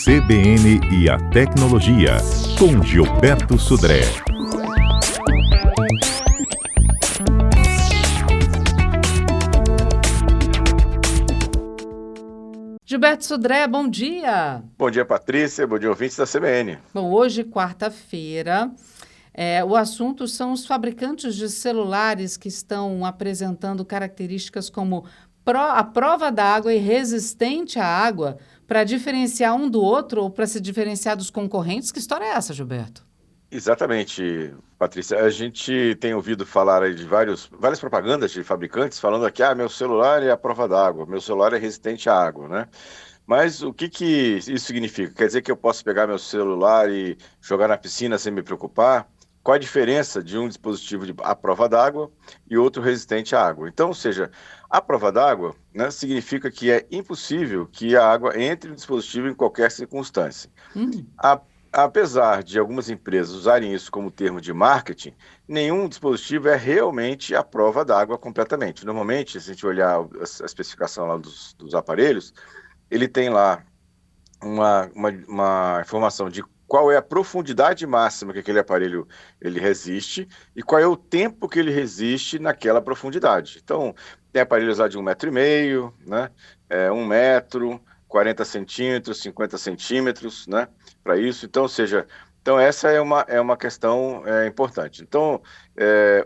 CBN e a Tecnologia, com Gilberto Sudré. Gilberto Sudré, bom dia! Bom dia, Patrícia. Bom dia, ouvintes da CBN. Bom, hoje, quarta-feira, o assunto são os fabricantes de celulares que estão apresentando características como a prova d'água e resistente à água para diferenciar um do outro ou para se diferenciar dos concorrentes. Que história é essa, Gilberto? Exatamente, Patrícia. A gente tem ouvido falar aí de várias propagandas de fabricantes falando aqui, meu celular é a prova d'água, meu celular é resistente à água, né? Mas o que isso significa? Quer dizer que eu posso pegar meu celular e jogar na piscina sem me preocupar? Qual a diferença de um dispositivo à prova d'água e outro resistente à água? Então, ou seja, a prova d'água, né, significa que é impossível que a água entre no dispositivo em qualquer circunstância. Apesar de algumas empresas usarem isso como termo de marketing, nenhum dispositivo é realmente a prova d'água completamente. Normalmente, se a gente olhar a especificação lá dos aparelhos, ele tem lá uma informação de qual é a profundidade máxima que aquele aparelho ele resiste e qual é o tempo que ele resiste naquela profundidade. Então, tem aparelhos lá de 1,5 m, né? 1 metro, 40 centímetros, 50 centímetros, né? Para isso. Então, ou seja, essa é uma questão importante. Então,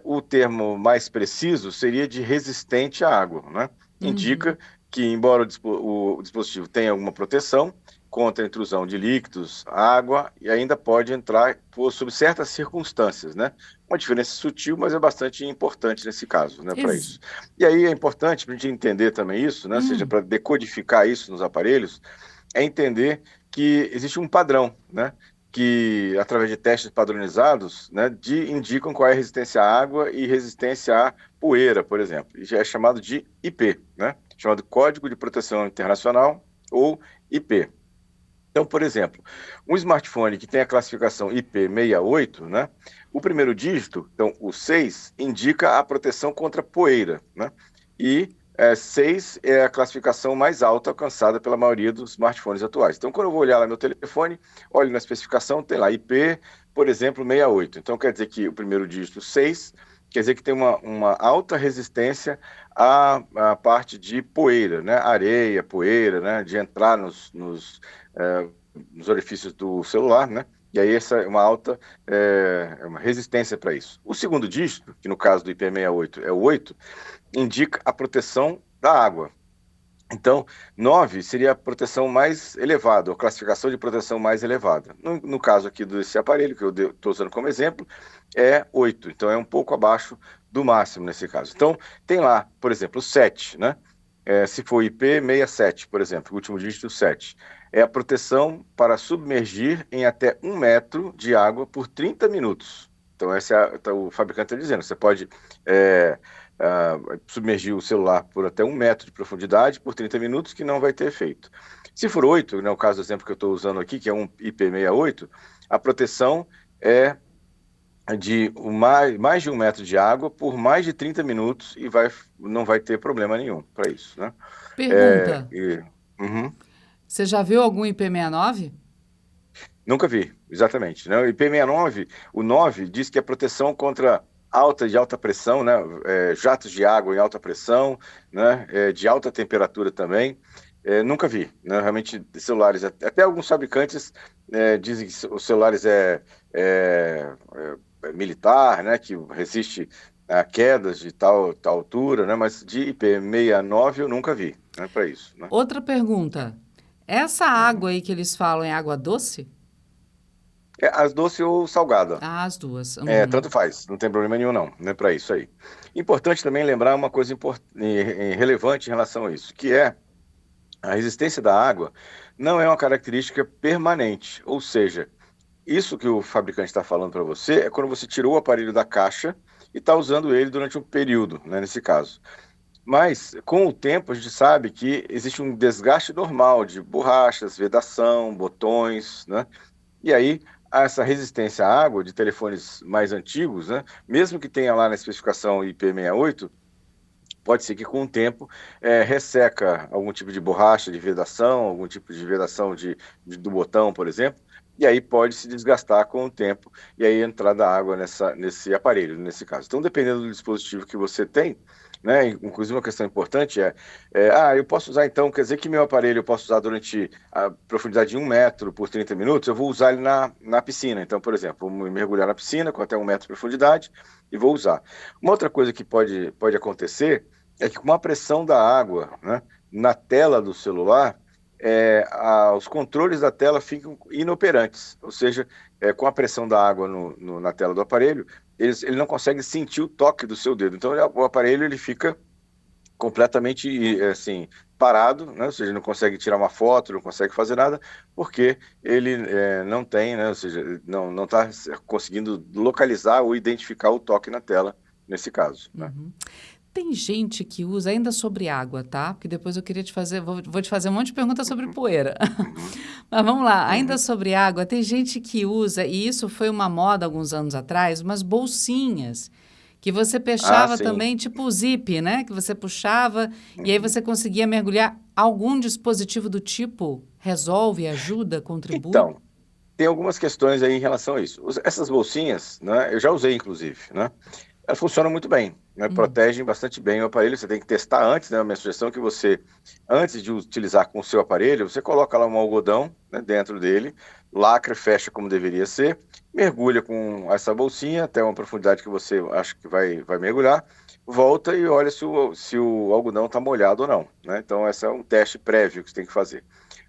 o termo mais preciso seria de resistente à água, né? Indica que, embora o dispositivo tenha alguma proteção contra a intrusão de líquidos, água, e ainda pode entrar sob certas circunstâncias, né? Uma diferença sutil, mas é bastante importante nesse caso, né, para isso. E aí é importante para a gente entender também isso, né, seja para decodificar isso nos aparelhos, é entender que existe um padrão, né, que através de testes padronizados, né, indicam qual é a resistência à água e resistência à poeira, por exemplo. E já é chamado de IP, né, chamado Código de Proteção Internacional, ou IP. Então, por exemplo, um smartphone que tem a classificação IP68, né, o primeiro dígito, então o 6, indica a proteção contra poeira, né, e 6 é a classificação mais alta alcançada pela maioria dos smartphones atuais. Então, quando eu vou olhar lá meu telefone, olho na especificação, tem lá IP, por exemplo, 68. Então, quer dizer que o primeiro dígito 6 quer dizer que tem uma alta resistência à parte de poeira, né? Areia, poeira, né? De entrar nos orifícios do celular, né? E aí essa é uma alta uma resistência para isso. O segundo dígito, que no caso do IP68 é o 8, indica a proteção da água. Então, 9 seria a proteção mais elevada, a classificação de proteção mais elevada. No caso aqui desse aparelho, que eu estou usando como exemplo, é 8. Então, é um pouco abaixo do máximo nesse caso. Então, tem lá, por exemplo, o 7, né? Se for IP67, por exemplo, o último dígito 7, é a proteção para submergir em até 1 metro de água por 30 minutos. Então, o fabricante está dizendo, você pode submergir o celular por até 1 metro de profundidade por 30 minutos, que não vai ter efeito. Se for 8, né, o caso do exemplo que eu estou usando aqui, que é um IP68, a proteção é de mais de 1 metro de água por mais de 30 minutos e não vai ter problema nenhum para isso, né? Pergunta. Você já viu algum IP69? Nunca vi, exatamente. Né? O IP69, o 9, diz que é proteção contra alta pressão, né? Jatos de água em alta pressão, né? De alta temperatura também. Nunca vi, né? Realmente, celulares, até alguns fabricantes dizem que os celulares militar, né? Que resiste a quedas de tal altura, né? Mas de IP69 eu nunca vi, né? Para isso. Né? Outra pergunta. Essa água aí que eles falam é água doce? As doce ou salgada. As duas. Tanto faz, não tem problema nenhum não, né, para isso aí. Importante também lembrar uma coisa relevante em relação a isso, que é a resistência da água não é uma característica permanente, ou seja, isso que o fabricante está falando para você é quando você tirou o aparelho da caixa e está usando ele durante um período, né, nesse caso. Mas, com o tempo, a gente sabe que existe um desgaste normal de borrachas, vedação, botões, né? E aí, essa resistência à água de telefones mais antigos, né, mesmo que tenha lá na especificação IP68, pode ser que com o tempo resseca algum tipo de borracha de vedação, algum tipo de vedação do botão, por exemplo, e aí pode se desgastar com o tempo e aí entrar da água nesse aparelho, nesse caso. Então, dependendo do dispositivo que você tem, né, inclusive uma questão importante eu posso usar então, quer dizer que meu aparelho eu posso usar durante a profundidade de 1 metro por 30 minutos, eu vou usar ele na piscina. Então, por exemplo, vou mergulhar na piscina com até 1 metro de profundidade e vou usar. Uma outra coisa que pode acontecer é que com a pressão da água, né, na tela do celular, os controles da tela ficam inoperantes, ou seja, com a pressão da água na tela do aparelho, ele não consegue sentir o toque do seu dedo. Então, o aparelho ele fica completamente assim, parado, né? Ou seja, não consegue tirar uma foto, não consegue fazer nada, porque ele não tem, né? Ou seja, não está conseguindo localizar ou identificar o toque na tela, nesse caso, né? Uhum. Tem gente que usa, ainda sobre água, tá? Porque depois eu queria te fazer, vou te fazer um monte de perguntas sobre poeira. Uhum. Mas vamos lá, ainda Uhum. sobre água, tem gente que usa, e isso foi uma moda alguns anos atrás, umas bolsinhas que você Ah, fechava sim. também, tipo zip, né? Que você puxava e aí Uhum. você conseguia mergulhar. Algum dispositivo do tipo resolve, ajuda, contribui? Então, tem algumas questões aí em relação a isso. Essas bolsinhas, né, eu já usei, inclusive, né? Elas funcionam muito bem, né? Hum. Protegem bastante bem o aparelho. Você tem que testar antes, né? A minha sugestão é que você, antes de utilizar com o seu aparelho, você coloca lá um algodão, né, dentro dele, lacra, fecha como deveria ser, mergulha com essa bolsinha até uma profundidade que você acha que vai mergulhar, volta e olha se o algodão está molhado ou não, né? Então, esse é um teste prévio que você tem que fazer.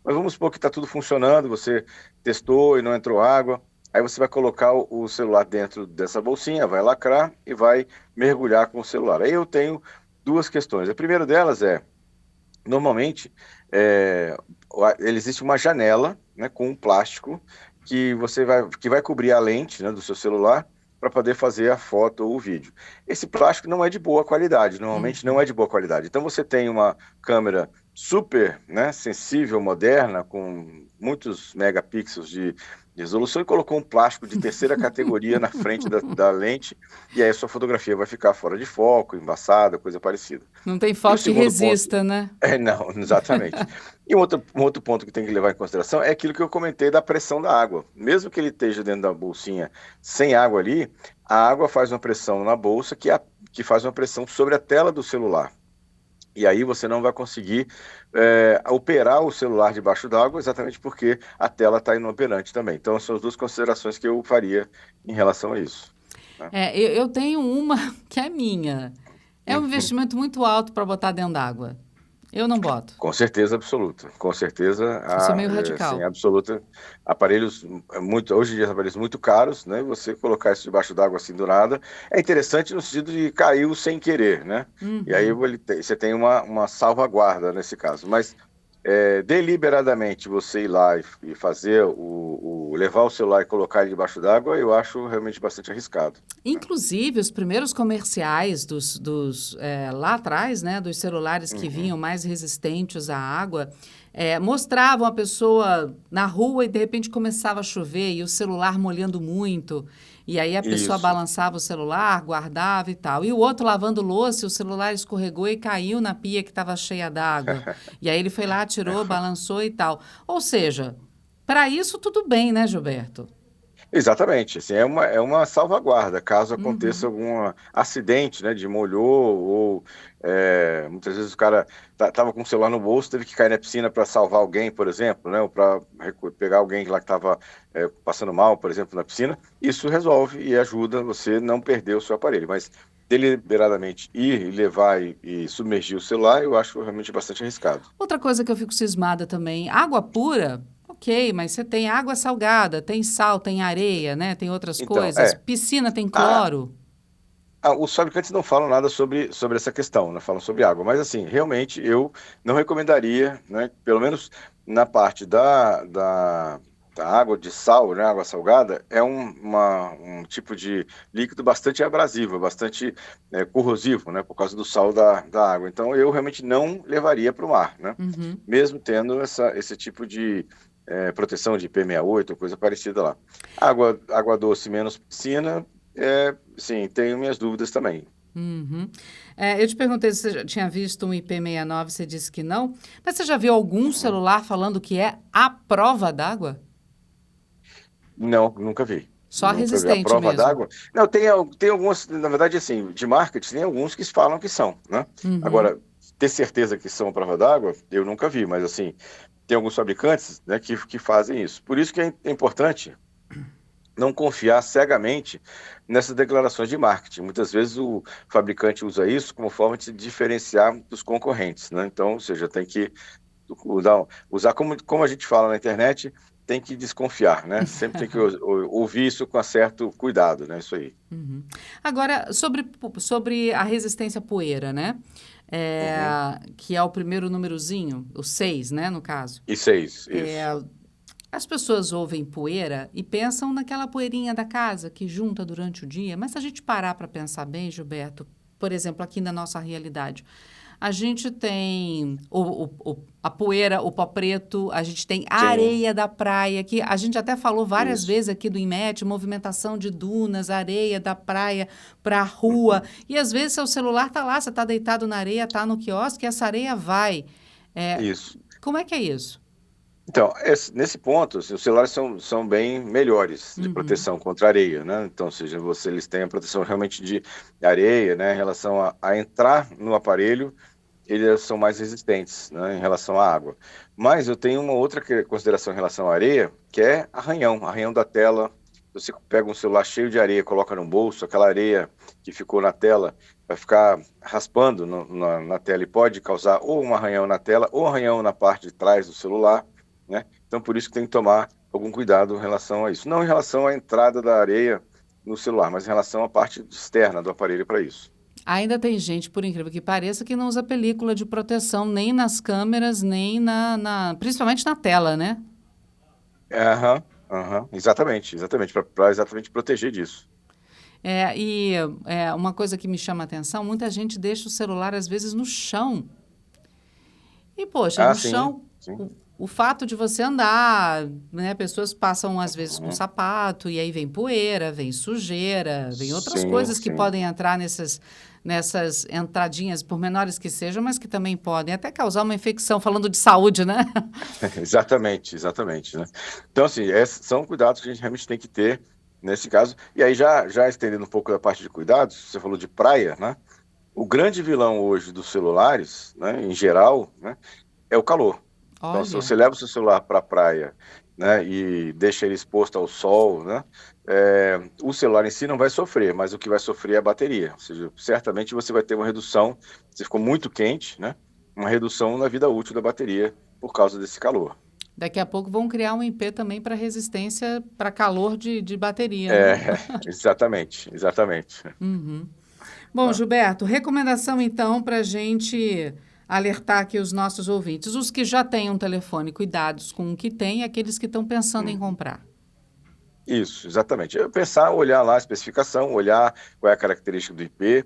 Mas vamos supor que está tudo funcionando, você testou e não entrou água. Aí você vai colocar o celular dentro dessa bolsinha, vai lacrar e vai mergulhar com o celular. Aí eu tenho duas questões. A primeira delas normalmente, existe uma janela, né, com um plástico que vai cobrir a lente, né, do seu celular para poder fazer a foto ou o vídeo. Esse plástico não é de boa qualidade, normalmente não Uhum. é de boa qualidade. Então você tem uma câmera super, né, sensível, moderna, com muitos megapixels de resolução e colocou um plástico de terceira categoria na frente da lente e aí a sua fotografia vai ficar fora de foco, embaçada, coisa parecida. Não tem E o foco que segundo ponto resista, né? não, exatamente. E um outro ponto que tem que levar em consideração é aquilo que eu comentei da pressão da água. Mesmo que ele esteja dentro da bolsinha sem água ali, a água faz uma pressão na bolsa que faz uma pressão sobre a tela do celular. E aí você não vai conseguir operar o celular debaixo d'água, exatamente porque a tela está inoperante também. Então, são as duas considerações que eu faria em relação a isso, né? Eu tenho uma que é minha. É um investimento muito alto para botar dentro d'água. Eu não boto. Com certeza absoluta, com certeza, Eu sou meio radical. assim, absoluta. Aparelhos hoje em dia, aparelhos muito caros, né? Você colocar isso debaixo d'água assim do nada é interessante no sentido de caiu sem querer, né? E aí Uhum. você tem uma salvaguarda nesse caso, mas deliberadamente você ir lá e fazer levar o celular e colocar ele debaixo d'água, eu acho realmente bastante arriscado, né? Inclusive, os primeiros comerciais lá atrás, né, dos celulares que Uhum. vinham mais resistentes à água, mostravam a pessoa na rua e de repente começava a chover e o celular molhando muito. E aí a pessoa Isso. balançava o celular, guardava e tal. E o outro lavando louça, e o celular escorregou e caiu na pia que estava cheia d'água. E aí ele foi lá, tirou, balançou e tal. Ou seja, para isso tudo bem, né, Gilberto? Exatamente, assim, é uma salvaguarda caso aconteça Uhum. algum acidente, né, de molhou ou muitas vezes o cara tava com o celular no bolso, teve que cair na piscina para salvar alguém, por exemplo, né, ou para pegar alguém lá que estava passando mal, por exemplo, na piscina, isso resolve e ajuda você não perder o seu aparelho, mas deliberadamente ir e levar e submergir o celular, eu acho realmente bastante arriscado. Outra coisa que eu fico cismada também, água pura, ok, mas você tem água salgada, tem sal, tem areia, né? Tem outras Então, coisas. Piscina tem a, cloro. os fabricantes não falam nada sobre essa questão, né? Falam sobre água, mas assim, realmente eu não recomendaria, né? Pelo menos na parte da água de sal, né? Água salgada, é um tipo de líquido bastante abrasivo, bastante corrosivo, né? Por causa do sal da água. Então eu realmente não levaria para o mar, né? Uhum. Mesmo tendo esse tipo de proteção de IP68 ou coisa parecida lá. Água doce menos piscina, sim, tenho minhas dúvidas também. Uhum. Eu te perguntei se você já tinha visto um IP69, você disse que não. Mas você já viu algum celular falando que é a prova d'água? Não, nunca vi. Só Nunca vi. A resistente prova mesmo. d'água. Não, tem alguns, na verdade, assim, de marketing, tem alguns que falam que são, né? Uhum. Agora, ter certeza que são a prova d'água, eu nunca vi, mas assim, tem alguns fabricantes, né, que fazem isso. Por isso que é importante não confiar cegamente nessas declarações de marketing. Muitas vezes o fabricante usa isso como forma de se diferenciar dos concorrentes, né? Então, ou seja, tem que usar como a gente fala na internet, tem que desconfiar, né? Sempre tem que ouvir isso com certo cuidado, né? Isso aí. Uhum. Agora, sobre a resistência à poeira, né? Uhum. Que é o primeiro númerozinho, o 6, né, no caso. Isso é isso, É, isso. as pessoas ouvem poeira e pensam naquela poeirinha da casa que junta durante o dia, mas se a gente parar para pensar bem, Gilberto, por exemplo, aqui na nossa realidade, a gente tem a poeira, o pó preto, a gente tem a Sim, areia da praia, que a gente até falou várias isso. vezes aqui do INMET, movimentação de dunas, areia da praia para a rua, Uhum. e às vezes seu celular está lá, você está deitado na areia, está no quiosque, e essa areia vai. É, Isso. como é que é isso? Então, nesse ponto, assim, os celulares são bem melhores de Uhum. proteção contra areia, né? Então, ou seja, eles têm a proteção realmente de areia, né? Em relação a entrar no aparelho, eles são mais resistentes, né, em relação à água. Mas eu tenho uma outra consideração em relação à areia, que é arranhão da tela. Você pega um celular cheio de areia, coloca no bolso, aquela areia que ficou na tela vai ficar raspando na tela e pode causar ou um arranhão na tela ou um arranhão na parte de trás do celular, né? Então, por isso que tem que tomar algum cuidado em relação a isso. Não em relação à entrada da areia no celular, mas em relação à parte externa do aparelho para isso. Ainda tem gente, por incrível que pareça, que não usa película de proteção nem nas câmeras, nem principalmente na tela, né? Aham, aham, exatamente, para exatamente proteger disso. Uma coisa que me chama a atenção, muita gente deixa o celular, às vezes, no chão. E, poxa, Ah, no sim, chão, sim. o fato de você andar, né? Pessoas passam, às vezes, com Uhum. sapato, e aí vem poeira, vem sujeira, vem outras Sim, coisas que sim. podem entrar nessas entradinhas, por menores que sejam, mas que também podem até causar uma infecção, falando de saúde, né? Exatamente, né? Então, assim, são cuidados que a gente realmente tem que ter nesse caso. E aí, já estendendo um pouco da parte de cuidados, você falou de praia, né? O grande vilão hoje dos celulares, né, em geral, né, é o calor. Então, se Olha. você leva o seu celular para a praia, né, e deixa ele exposto ao sol, né, o celular em si não vai sofrer, mas o que vai sofrer é a bateria. Ou seja, certamente você vai ter uma redução, se ficou muito quente, né, uma redução na vida útil da bateria por causa desse calor. Daqui a pouco vão criar um IP também para resistência para calor de bateria, É, né? exatamente. Uhum. Bom, Ah, Gilberto, recomendação então para a gente alertar aqui os nossos ouvintes. Os que já têm um telefone, cuidados com o que tem, e aqueles que estão pensando em uhum. comprar. Isso, exatamente. Eu pensar, olhar lá a especificação, olhar qual é a característica do IP,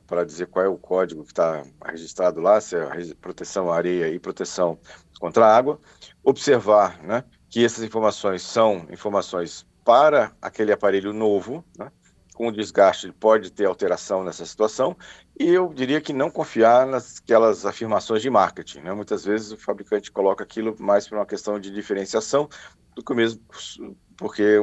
para dizer qual é o código que está registrado lá, se é proteção à areia e proteção contra a água. Observar, né, que essas informações são informações para aquele aparelho novo, né, com desgaste pode ter alteração nessa situação, e eu diria que não confiar naquelas afirmações de marketing, né? Muitas vezes o fabricante coloca aquilo mais por uma questão de diferenciação do que mesmo porque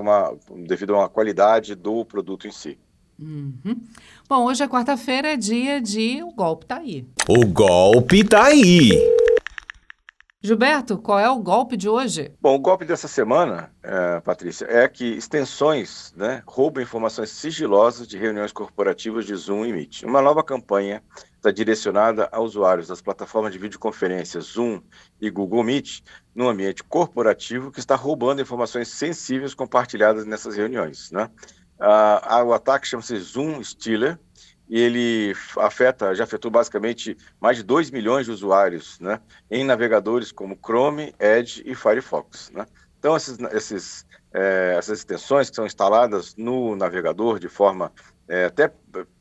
devido a uma qualidade do produto em si. Uhum. Bom, hoje é quarta-feira, é dia de O Golpe Tá Aí. O golpe tá aí. Gilberto, qual é o golpe de hoje? Bom, o golpe dessa semana, Patrícia, é que extensões, né, roubam informações sigilosas de reuniões corporativas de Zoom e Meet. Uma nova campanha está direcionada a usuários das plataformas de videoconferência Zoom e Google Meet no ambiente corporativo que está roubando informações sensíveis compartilhadas nessas reuniões, né? O ataque chama-se Zoom Stealer e ele já afetou basicamente mais de 2 milhões de usuários, né, em navegadores como Chrome, Edge e Firefox, né? Então, essas extensões que são instaladas no navegador de forma até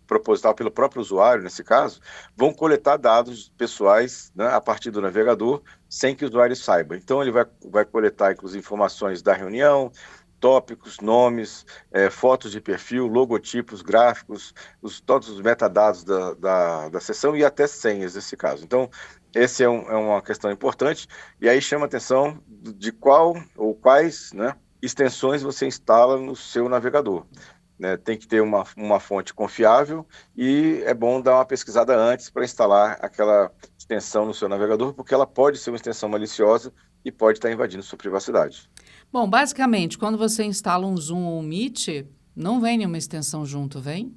proposital pelo próprio usuário, nesse caso, vão coletar dados pessoais, né, a partir do navegador, sem que o usuário saiba. Então, ele vai coletar, inclusive, informações da reunião, tópicos, nomes, fotos de perfil, logotipos, gráficos, todos os metadados da sessão e até senhas nesse caso. Então, esse é uma questão importante, e aí chama a atenção de qual ou quais, né, extensões você instala no seu navegador. Né? Tem que ter uma fonte confiável e é bom dar uma pesquisada antes para instalar aquela extensão no seu navegador, porque ela pode ser uma extensão maliciosa e pode estar invadindo sua privacidade. Bom, basicamente, quando você instala um Zoom ou um Meet, não vem nenhuma extensão junto, vem?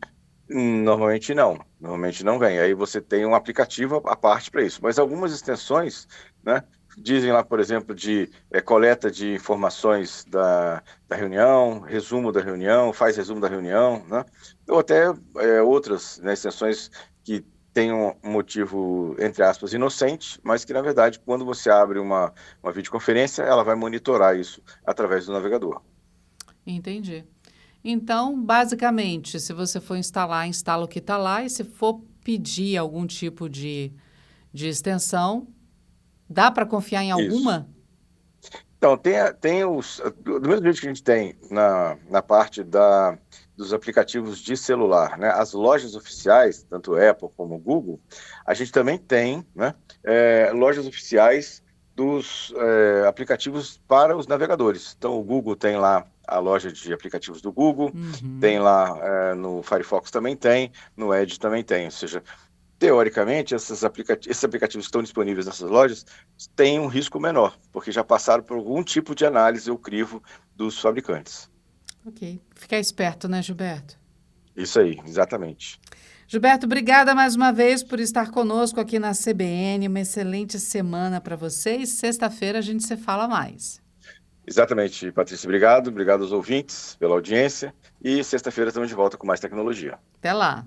Normalmente não vem. Aí você tem um aplicativo à parte para isso. Mas algumas extensões, né, dizem lá, por exemplo, de coleta de informações da reunião, resumo da reunião, faz resumo da reunião, né, ou até outras, né, extensões que têm um motivo, entre aspas, inocente, mas que, na verdade, quando você abre uma videoconferência, ela vai monitorar isso através do navegador. Entendi. Então, basicamente, se você for instalar, instala o que está lá, e se for pedir algum tipo de extensão, dá para confiar em Isso. alguma? Então, do mesmo jeito que a gente tem na parte dos aplicativos de celular, né, as lojas oficiais, tanto Apple como Google, a gente também tem, né, lojas oficiais dos aplicativos para os navegadores. Então, o Google tem lá a loja de aplicativos do Google, tem lá no Firefox também tem, no Edge também tem, ou seja, teoricamente, esses aplicativos que estão disponíveis nessas lojas têm um risco menor, porque já passaram por algum tipo de análise ou crivo dos fabricantes. Ok. Ficar esperto, né, Gilberto? Isso aí, exatamente. Gilberto, obrigada mais uma vez por estar conosco aqui na CBN. Uma excelente semana para vocês. Sexta-feira a gente se fala mais. Exatamente, Patrícia, obrigado. Obrigado aos ouvintes pela audiência. E sexta-feira estamos de volta com mais tecnologia. Até lá.